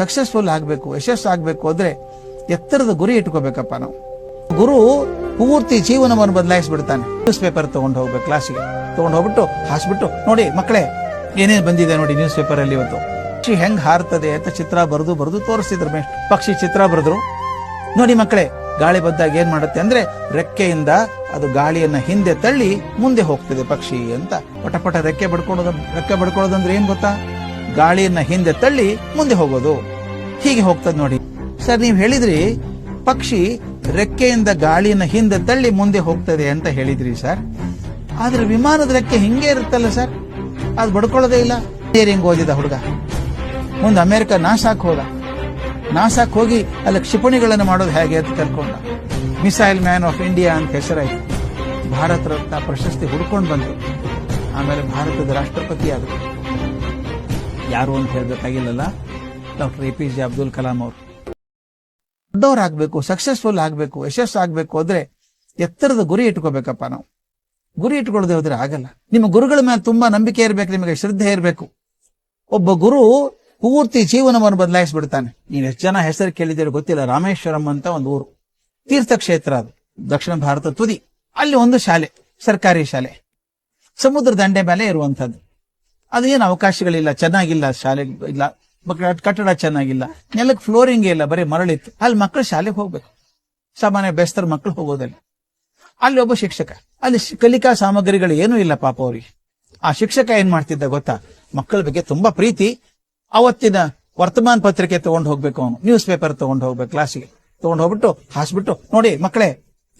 Successful ಆಗಬೇಕು, ಯಶಸ್ಸು ಆಗಬೇಕು ಅಂದ್ರೆ ಎತ್ತರದ ಗುರಿ ಇಟ್ಕೋಬೇಕಪ್ಪ ನಾವು. ಗುರು ಪೂರ್ತಿ ಜೀವನವನ್ನು ಬದಲಾಯಿಸ್ಬಿಡ್ತಾನೆ. ನ್ಯೂಸ್ ಪೇಪರ್ ತಗೊಂಡು ಹೋಗ್ಬೇಕು, ಕ್ಲಾಸಿಗೆ ತಗೊಂಡು ಹೋಗ್ಬಿಟ್ಟು ಹಾಸ್ಬಿಟ್ಟು, ನೋಡಿ ಮಕ್ಕಳೇ ಏನೇನು ಬಂದಿದೆ ನೋಡಿ ನ್ಯೂಸ್ ಪೇಪರ್ ಅಲ್ಲಿ ಇವತ್ತು, ಪಕ್ಷಿ ಹೆಂಗ್ ಹಾರ್ತದೆ ಅಂತ ಚಿತ್ರ ಬರೆದು ತೋರಿಸ್ತಿದ್ರು. ಪಕ್ಷಿ ಚಿತ್ರ ಬರೆದ್ರು. ನೋಡಿ ಮಕ್ಕಳೇ, ಗಾಳಿ ಬಂದಾಗ ಏನ್ ಮಾಡುತ್ತೆ ಅಂದ್ರೆ ರೆಕ್ಕೆಯಿಂದ ಅದು ಗಾಳಿಯನ್ನ ಹಿಂದೆ ತಳ್ಳಿ ಮುಂದೆ ಹೋಗ್ತದೆ ಪಕ್ಷಿ ಅಂತ. ಪಟ ರೆಕ್ಕೆ ಬಡ್ಕೊಳ್ಳೋದಂದ್ರೆ ಏನ್ ಗೊತ್ತಾ? ಗಾಳಿಯನ್ನ ಹಿಂದೆ ತಳ್ಳಿ ಮುಂದೆ ಹೋಗೋದು. ಹೀಗೆ ಹೋಗ್ತದೆ ನೋಡಿ. ಸರ್ ನೀವು ಹೇಳಿದ್ರಿ ಪಕ್ಷಿ ರೆಕ್ಕೆಯಿಂದ ಗಾಳಿಯನ್ನ ಹಿಂದೆ ತಳ್ಳಿ ಮುಂದೆ ಹೋಗ್ತದೆ ಅಂತ ಹೇಳಿದ್ರಿ ಸರ್. ಆದ್ರೆ ವಿಮಾನದ ರೆಕ್ಕೆ ಹಿಂಗೆ ಇರುತ್ತಲ್ಲ ಸರ್, ಅದು ಬಡ್ಕೊಳ್ಳೋದೇ ಇಲ್ಲ. ಇಂಜಿನಿಯರಿಂಗ್ ಓದಿದ ಹುಡುಗ ಮುಂದೆ ಅಮೆರಿಕ ನಾಸಾಕ್ ಹೋಗಿ ಅಲ್ಲಿ ಕ್ಷಿಪಣಿಗಳನ್ನು ಮಾಡೋದು ಹೇಗೆ ಅಂತ ಕಲ್ಕೊಂಡ. ಮಿಸೈಲ್ ಮ್ಯಾನ್ ಆಫ್ ಇಂಡಿಯಾ ಅಂತ ಹೆಸರಾಯ್ತು. ಭಾರತ ರತ್ನ ಪ್ರಶಸ್ತಿ ಹುಡ್ಕೊಂಡು ಬಂತು. ಆಮೇಲೆ ಭಾರತದ ರಾಷ್ಟ್ರಪತಿ ಆದರು. ಯಾರು ಅಂತ ಹೇಳ್ಬೇಕಾಗಿಲ್ಲಲ್ಲ, ಡಾಕ್ಟರ್ APJ ಅಬ್ದುಲ್ ಕಲಾಂ ಅವರು. ದೊಡ್ಡವರಾಗಬೇಕು, ಸಕ್ಸಸ್ಫುಲ್ ಆಗಬೇಕು, ಯಶಸ್ಸು ಆಗಬೇಕು ಅಂದ್ರೆ ಎತ್ತರದ ಗುರಿ ಇಟ್ಕೋಬೇಕಪ್ಪ ನಾವು. ಗುರಿ ಇಟ್ಕೊಳ್ಳದೆ ಹೋದ್ರೆ ಆಗಲ್ಲ. ನಿಮ್ಮ ಗುರುಗಳ ಮೇಲೆ ತುಂಬಾ ನಂಬಿಕೆ ಇರಬೇಕು, ನಿಮಗೆ ಶ್ರದ್ಧೆ ಇರಬೇಕು. ಒಬ್ಬ ಗುರು ಪೂರ್ತಿ ಜೀವನವನ್ನು ಬದಲಾಯಿಸ್ಬಿಡ್ತಾನೆ. ನೀವು ಎಷ್ಟು ಜನ ಹೆಸರು ಕೇಳಿದ್ದೀರೋ ಗೊತ್ತಿಲ್ಲ. ರಾಮೇಶ್ವರಂ ಅಂತ ಒಂದು ಊರು, ತೀರ್ಥಕ್ಷೇತ್ರ, ಅದು ದಕ್ಷಿಣ ಭಾರತ ತುದಿ. ಅಲ್ಲಿ ಒಂದು ಶಾಲೆ, ಸರ್ಕಾರಿ ಶಾಲೆ, ಸಮುದ್ರ ದಂಡೆ ಮೇಲೆ ಇರುವಂತದ್ದು. ಅದು ಏನು ಅವಕಾಶಗಳಿಲ್ಲ, ಚೆನ್ನಾಗಿಲ್ಲ, ಶಾಲೆ ಇಲ್ಲ, ಕಟ್ಟಡ ಚೆನ್ನಾಗಿಲ್ಲ, ನೆಲಕ್ಕೆ ಫ್ಲೋರಿಂಗ್ ಇಲ್ಲ, ಬರೀ ಮರಳಿತ್ತು. ಅಲ್ಲಿ ಮಕ್ಕಳು ಶಾಲೆಗೆ ಹೋಗ್ಬೇಕು, ಸಾಮಾನ್ಯ ಬೆಸ್ತರ ಮಕ್ಕಳು ಹೋಗೋದಲ್ಲಿ. ಅಲ್ಲಿ ಒಬ್ಬ ಶಿಕ್ಷಕ, ಅಲ್ಲಿ ಕಲಿಕಾ ಸಾಮಗ್ರಿಗಳು ಏನೂ ಇಲ್ಲ ಪಾಪ ಅವ್ರಿಗೆ. ಆ ಶಿಕ್ಷಕ ಏನ್ ಮಾಡ್ತಿದ್ದ ಗೊತ್ತಾ? ಮಕ್ಕಳ ಬಗ್ಗೆ ತುಂಬಾ ಪ್ರೀತಿ. ಅವತ್ತಿನ ವರ್ತಮಾನ ಪತ್ರಿಕೆ ತಗೊಂಡು ಹೋಗ್ಬೇಕು, ಅವನು ನ್ಯೂಸ್ ಪೇಪರ್ ತಗೊಂಡು ಹೋಗ್ಬೇಕು, ಕ್ಲಾಸಿಗೆ ತಗೊಂಡು ಹೋಗ್ಬಿಟ್ಟು ಹಾಸ್ಬಿಟ್ಟು, ನೋಡಿ ಮಕ್ಕಳೇ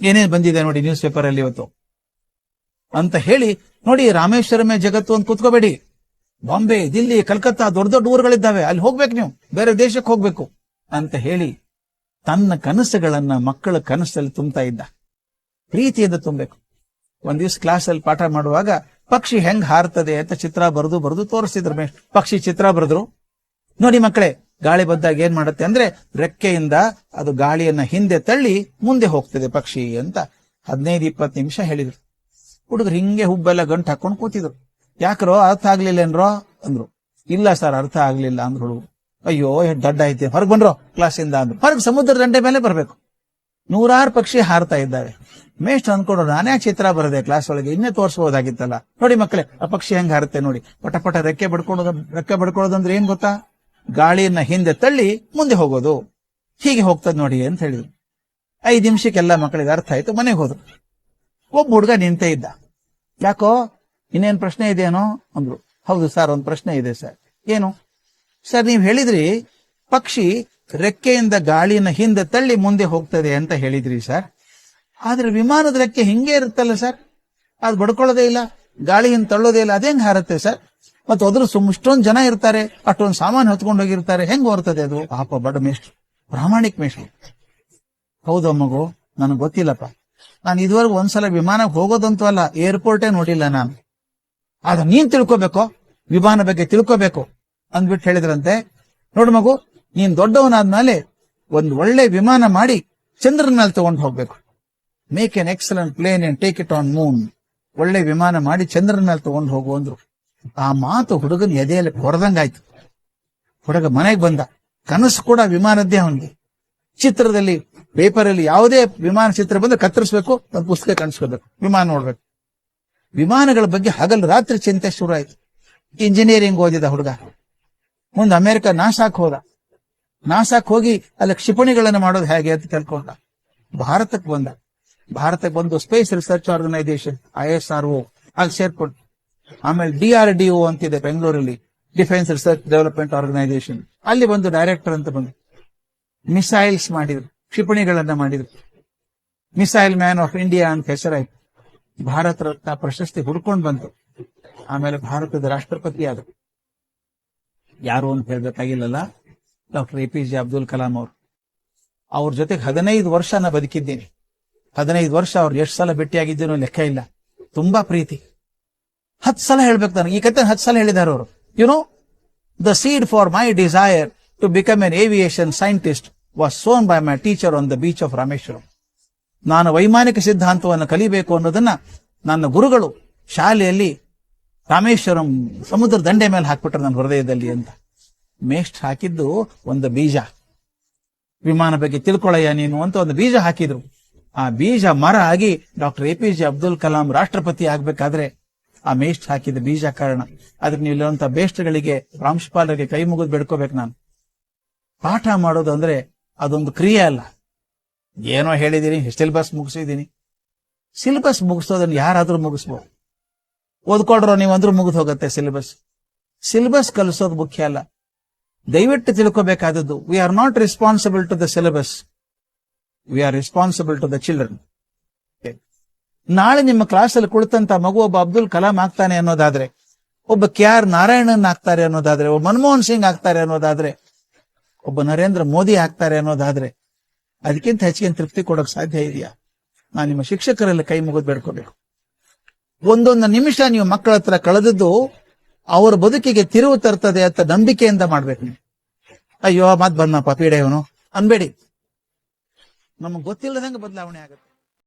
ಏನೇನು ಬಂದಿದೆ ನೋಡಿ ನ್ಯೂಸ್ ಪೇಪರ್ ಅಲ್ಲಿ ಇವತ್ತು ಅಂತ ಹೇಳಿ, ನೋಡಿ ರಾಮೇಶ್ವರಮೇ ಜಗತ್ತು ಅಂತ ಕೂತ್ಕೋಬೇಡಿ. ಬಾಂಬೆ, ದಿಲ್ಲಿ, ಕಲ್ಕತ್ತಾ ದೊಡ್ಡ ದೊಡ್ಡ ಊರುಗಳಿದ್ದಾವೆ, ಅಲ್ಲಿ ಹೋಗ್ಬೇಕು, ನೀವು ಬೇರೆ ದೇಶಕ್ಕೆ ಹೋಗ್ಬೇಕು ಅಂತ ಹೇಳಿ ತನ್ನ ಕನಸುಗಳನ್ನ ಮಕ್ಕಳ ಕನಸಲ್ಲಿ ತುಂಬ್ತಾ ಇದ್ದ. ಪ್ರೀತಿಯಿಂದ ತುಂಬಬೇಕು. ಒಂದ್ ದಿವ್ಸ ಕ್ಲಾಸಲ್ಲಿ ಪಾಠ ಮಾಡುವಾಗ ಪಕ್ಷಿ ಹೆಂಗ್ ಹಾರ್ತದೆ ಅಂತ ಚಿತ್ರ ಬರೆದು ತೋರಿಸ್ತಿದ್ರು. ಪಕ್ಷಿ ಚಿತ್ರ ಬರೆದ್ರು. ನೋಡಿ ಮಕ್ಕಳೇ, ಗಾಳಿ ಬಂದಾಗ ಏನ್ ಮಾಡುತ್ತೆ ಅಂದ್ರೆ ರೆಕ್ಕೆಯಿಂದ ಅದು ಗಾಳಿಯನ್ನ ಹಿಂದೆ ತಳ್ಳಿ ಮುಂದೆ ಹೋಗ್ತದೆ ಪಕ್ಷಿ ಅಂತ 15-20 ನಿಮಿಷ ಹೇಳಿದ್ರು. ಹುಡುಗರು ಹಿಂಗೆ ಹುಬ್ಬೆಲ್ಲ ಗಂಟು ಹಾಕೊಂಡು ಕೂತಿದ್ರು. ಯಾಕ್ರೋ ಅರ್ಥ ಆಗ್ಲಿಲ್ಲೇನ್ರೋ ಅಂದ್ರು. ಇಲ್ಲ ಸರ್ ಅರ್ಥ ಆಗ್ಲಿಲ್ಲ ಅಂದ್ರು ಹುಡುಗರು. ಅಯ್ಯೋ ದಡ್ಡ ಐತೆ, ಹೊರಗೆ ಬಂದ್ರೋ ಕ್ಲಾಸಿಂದ ಅಂದ್ರು. ಹೊರಗೆ ಸಮುದ್ರ ದಂಡೆ ಮೇಲೆ ಬರ್ಬೇಕು. 100 ಪಕ್ಷಿ ಹಾರ್ತಾ ಇದ್ದಾವೆ. ಮೇಷ್ಟ್ರು ಅನ್ಕೊಂಡು ನಾನೇ ಚಿತ್ರ ಬರದೆ ಕ್ಲಾಸ್ ಒಳಗೆ, ಇನ್ನೇ ತೋರಿಸಬಹುದಾಗಿತ್ತಲ್ಲ. ನೋಡಿ ಮಕ್ಕಳೇ, ಆ ಪಕ್ಷಿ ಹೆಂಗ್ ಹಾರುತ್ತೆ ನೋಡಿ. ಪಟ ರೆಕ್ಕೆ ಬಡ್ಕೊಳ್ಳೋದಂದ್ರೆ ಏನ್ ಗೊತ್ತಾ? ಗಾಳಿಯನ್ನ ಹಿಂದೆ ತಳ್ಳಿ ಮುಂದೆ ಹೋಗೋದು. ಹೀಗೆ ಹೋಗ್ತದೆ ನೋಡಿ ಅಂತ ಹೇಳಿದ್ರು. 5 ನಿಮಿಷಕ್ಕೆಲ್ಲ ಮಕ್ಕಳಿಗೆ ಅರ್ಥ ಆಯ್ತು, ಮನೆಗೆ ಹೋದ್ರು. ಒಬ್ಬ ಹುಡುಗ ನಿಂತೇ ಇದ್ದ. ಯಾಕೋ ಇನ್ನೇನ್ ಪ್ರಶ್ನೆ ಇದೆಯೇನೋ ಅಂದ್ರು. ಹೌದು ಸರ್, ಒಂದು ಪ್ರಶ್ನೆ ಇದೆ ಸರ್. ಏನು ಸರ್? ನೀವು ಹೇಳಿದ್ರಿ ಪಕ್ಷಿ ರೆಕ್ಕೆಯಿಂದ ಗಾಳಿಯನ್ನ ಹಿಂದೆ ತಳ್ಳಿ ಮುಂದೆ ಹೋಗ್ತದೆ ಅಂತ ಹೇಳಿದ್ರಿ ಸರ್. ಆದ್ರೆ ವಿಮಾನದ ರೆಕ್ಕೆ ಹಿಂಗೆ ಇರುತ್ತಲ್ಲ ಸರ್, ಅದು ಬಡ್ಕೊಳ್ಳೋದೇ ಇಲ್ಲ, ಗಾಳಿ ಹಿಂದೆ ತಳ್ಳೋದೇ ಇಲ್ಲ, ಅದೇಂಗ್ ಹಾರುತ್ತೆ ಸರ್? ಮತ್ತೆ ಅದ್ರ ಇಷ್ಟೊಂದು ಜನ ಇರ್ತಾರೆ, ಅಷ್ಟೊಂದು ಸಾಮಾನು ಹೊತ್ಕೊಂಡು ಹೋಗಿರ್ತಾರೆ, ಹೆಂಗ್ ಹೊರ್ತದೆ ಅದು? ಪಾಪ ಬಡ ಮೇಷ್ಟ್ರು, ಪ್ರಾಮಾಣಿಕ ಮೇಷ್ಟ್ರು. ಹೌದು ಮಗು, ನನಗೆ ಗೊತ್ತಿಲ್ಲಪ್ಪ, ನಾನು ಇದುವರೆಗೂ ಒಂದ್ಸಲ ವಿಮಾನಕ್ಕೆ ಹೋಗೋದಂತೂ ಅಲ್ಲ, ಏರ್ಪೋರ್ಟೇ ನೋಡಿಲ್ಲ ನಾನು. ಆದ್ರೆ ನೀನ್ ತಿಳ್ಕೋಬೇಕು, ವಿಮಾನ ಬಗ್ಗೆ ತಿಳ್ಕೋಬೇಕು ಅಂದ್ಬಿಟ್ಟು ಹೇಳಿದ್ರಂತೆ. ನೋಡು ಮಗು, ನೀನ್ ದೊಡ್ಡವನಾದ್ಮೇಲೆ ಒಂದು ಒಳ್ಳೆ ವಿಮಾನ ಮಾಡಿ ಚಂದ್ರನ ಮೇಲೆ ತಗೊಂಡು ಹೋಗ್ಬೇಕು. Make an excellent plane and take it on moon. ಒಳ್ಳೆ ವಿಮಾನ ಮಾಡಿ ಚಂದ್ರನ ಮೇಲೆ ತಗೊಂಡು ಹೋಗು ಅಂದ್ರು. ಆ ಮಾತು ಹುಡುಗನ ಎದೆಯಲ್ಲಿ ಹೊರದಂಗಾಯ್ತು. ಹುಡುಗ ಮನೆಗೆ ಬಂದ. ಕನಸು ಕೂಡ ವಿಮಾನದ್ದೇ ಅವನಿಗೆ. ಚಿತ್ರದಲ್ಲಿ, ಪೇಪರ್ ಅಲ್ಲಿ ಯಾವುದೇ ವಿಮಾನ ಚಿತ್ರ ಬಂದ್ರೆ ಕತ್ತರಿಸ್ಬೇಕು, ಒಂದು ಪುಸ್ತಕ ಕಾಣಿಸ್ಕೋಬೇಕು, ವಿಮಾನ ನೋಡ್ಬೇಕು. ವಿಮಾನಗಳ ಬಗ್ಗೆ ಹಗಲು ರಾತ್ರಿ ಚಿಂತೆ ಶುರು ಆಯ್ತು. ಇಂಜಿನಿಯರಿಂಗ್ ಓದಿದ ಹುಡುಗ ಮುಂದೆ ಅಮೆರಿಕ ನಾಸಾಕ್ ಹೋಗಿ ಅಲ್ಲಿ ಕ್ಷಿಪಣಿಗಳನ್ನು ಮಾಡೋದು ಹೇಗೆ ಅಂತ ಕಲ್ಕೊಂಡ. ಭಾರತಕ್ಕೆ ಬಂದು ಸ್ಪೇಸ್ ರಿಸರ್ಚ್ ಆರ್ಗನೈಸೇಷನ್ ISRO ಅಲ್ಲಿ ಸೇರ್ಕೊಂಡು, ಆಮೇಲೆ DRDO ಅಂತಿದೆ ಬೆಂಗಳೂರಲ್ಲಿ, ಡಿಫೆನ್ಸ್ ರಿಸರ್ಚ್ ಡೆವಲಪ್ಮೆಂಟ್ ಆರ್ಗನೈಸೇಷನ್, ಅಲ್ಲಿ ಬಂದು ಡೈರೆಕ್ಟರ್ ಅಂತ ಬಂದು ಮಿಸೈಲ್ಸ್ ಮಾಡಿದ್ರು, ಕ್ಷಿಪಣಿಗಳನ್ನ ಮಾಡಿದ್ರು. ಮಿಸೈಲ್ ಮ್ಯಾನ್ ಆಫ್ ಇಂಡಿಯಾ ಅಂತ ಹೆಸರಾಯ್ತು. ಭಾರತ ರತ್ನ ಪ್ರಶಸ್ತಿ ಹುಡ್ಕೊಂಡು ಬಂತು. ಆಮೇಲೆ ಭಾರತದ ರಾಷ್ಟ್ರಪತಿ ಆದರು. ಯಾರು ಅಂತ ಹೇಳ್ಬೇಕಾಗಿಲ್ಲಲ್ಲ, ಡಾಕ್ಟರ್ APJ ಅಬ್ದುಲ್ ಕಲಾಂ ಅವರು. ಅವ್ರ ಜೊತೆಗೆ 15 ವರ್ಷ ನಾ ಬದುಕಿದ್ದೀನಿ. 15 ವರ್ಷ ಅವ್ರು ಎಷ್ಟು ಸಲ ಭೇಟಿಯಾಗಿದ್ದೇನೋ ಲೆಕ್ಕ ಇಲ್ಲ. ತುಂಬಾ ಪ್ರೀತಿ. 10 ಸಲ ಹೇಳ್ಬೇಕು ನನಗೆ ಈ ಕತೆ. 10 ಸಲ ಹೇಳಿದ್ದಾರೆ ಅವರು. The seed for my desire to become an aviation scientist was sown by my teacher on the beach of Rameswaram. ನಾನು ವೈಮಾನಿಕ ಸಿದ್ಧಾಂತವನ್ನು ಕಲಿಬೇಕು ಅನ್ನೋದನ್ನ ನನ್ನ ಗುರುಗಳು ಶಾಲೆಯಲ್ಲಿ ರಾಮೇಶ್ವರಂ ಸಮುದ್ರ ದಂಡೆ ಮೇಲೆ ಹಾಕ್ಬಿಟ್ರೆ ನನ್ನ ಹೃದಯದಲ್ಲಿ ಅಂತ. ಮೇಷ್ಟ್ ಹಾಕಿದ್ದು ಒಂದು ಬೀಜ. ವಿಮಾನ ಬಗ್ಗೆ ತಿಳ್ಕೊಳ್ಳಯ್ಯ ನೀನು ಅಂತ ಒಂದು ಬೀಜ ಹಾಕಿದ್ರು. ಆ ಬೀಜ ಮರ ಆಗಿ ಡಾಕ್ಟರ್ APJ ಅಬ್ದುಲ್ ಕಲಾಂ ರಾಷ್ಟ್ರಪತಿ ಆಗ್ಬೇಕಾದ್ರೆ ಆ ಮೇಷ್ಟ್ ಹಾಕಿದ ಬೀಜ ಕಾರಣ. ಅದಕ್ಕೆ ನೀವು ಇಲ್ಲಿರುವಂತ ಬೇಸ್ಟ್ಗಳಿಗೆ, ಪ್ರಾಂಶುಪಾಲರಿಗೆ ಕೈ ಮುಗಿದು ಬೆಡ್ಕೋಬೇಕು. ನಾನು ಪಾಠ ಮಾಡೋದು ಅಂದ್ರೆ ಅದೊಂದು ಕ್ರಿಯೆ ಅಲ್ಲ. ಏನೋ ಹೇಳಿದೀನಿ, ಸಿಲೆಬಸ್ ಮುಗಿಸಿದೀನಿ. ಸಿಲೆಬಸ್ ಮುಗಿಸೋದನ್ನ ಯಾರಾದ್ರೂ ಮುಗಿಸ್ಬೋದು. ಓದ್ಕೊಡ್ರೋ ನೀವಂದ್ರೂ ಮುಗಿದು ಹೋಗುತ್ತೆ ಸಿಲೆಬಸ್. ಸಿಲೆಬಸ್ ಕಲಿಸೋದು ಮುಖ್ಯ ಅಲ್ಲ. ದಯವಿಟ್ಟು ತಿಳ್ಕೋಬೇಕಾದದ್ದು, we are not responsible to the syllabus, we are responsible to the children. ನಾಳೆ ನಿಮ್ಮ ಕ್ಲಾಸಲ್ಲಿ ಕುಳಿತಂತ ಮಗು ಒಬ್ಬ ಅಬ್ದುಲ್ ಕಲಾಂ ಆಗ್ತಾನೆ ಅನ್ನೋದಾದ್ರೆ, ಒಬ್ಬ KR ನಾರಾಯಣನ್ ಆಗ್ತಾರೆ ಅನ್ನೋದಾದ್ರೆ, ಒಬ್ಬ ಮನಮೋಹನ್ ಸಿಂಗ್ ಆಗ್ತಾರೆ ಅನ್ನೋದಾದ್ರೆ, ಒಬ್ಬ ನರೇಂದ್ರ ಮೋದಿ ಆಗ್ತಾರೆ ಅನ್ನೋದಾದ್ರೆ, ಅದಕ್ಕಿಂತ ಹೆಚ್ಚಿಗೆ ತೃಪ್ತಿ ಕೊಡೋಕೆ ಸಾಧ್ಯ ಇದೆಯಾ? ನಾನು ನಿಮ್ಮ ಶಿಕ್ಷಕರಲ್ಲಿ ಕೈ ಮುಗಿದು ಬೇಡ್ಕೋಬೇಕು. ಒಂದೊಂದು ನಿಮಿಷ ನೀವು ಮಕ್ಕಳ ಹತ್ರ ಕಳೆದದ್ದು ಅವರ ಬದುಕಿಗೆ ತಿರುವು ತರ್ತದೆ ಅಂತ ನಂಬಿಕೆಯಿಂದ ಮಾಡ್ಬೇಕು. ಅಯ್ಯೋ ಮತ್ ಬಂದಪ್ಪ ಪೀಡೆ ಇವನು ಅನ್ಬೇಡಿ. ನಮಗ್ ಗೊತ್ತಿಲ್ಲದಂಗೆ ಬದಲಾವಣೆ ಆಗುತ್ತೆ.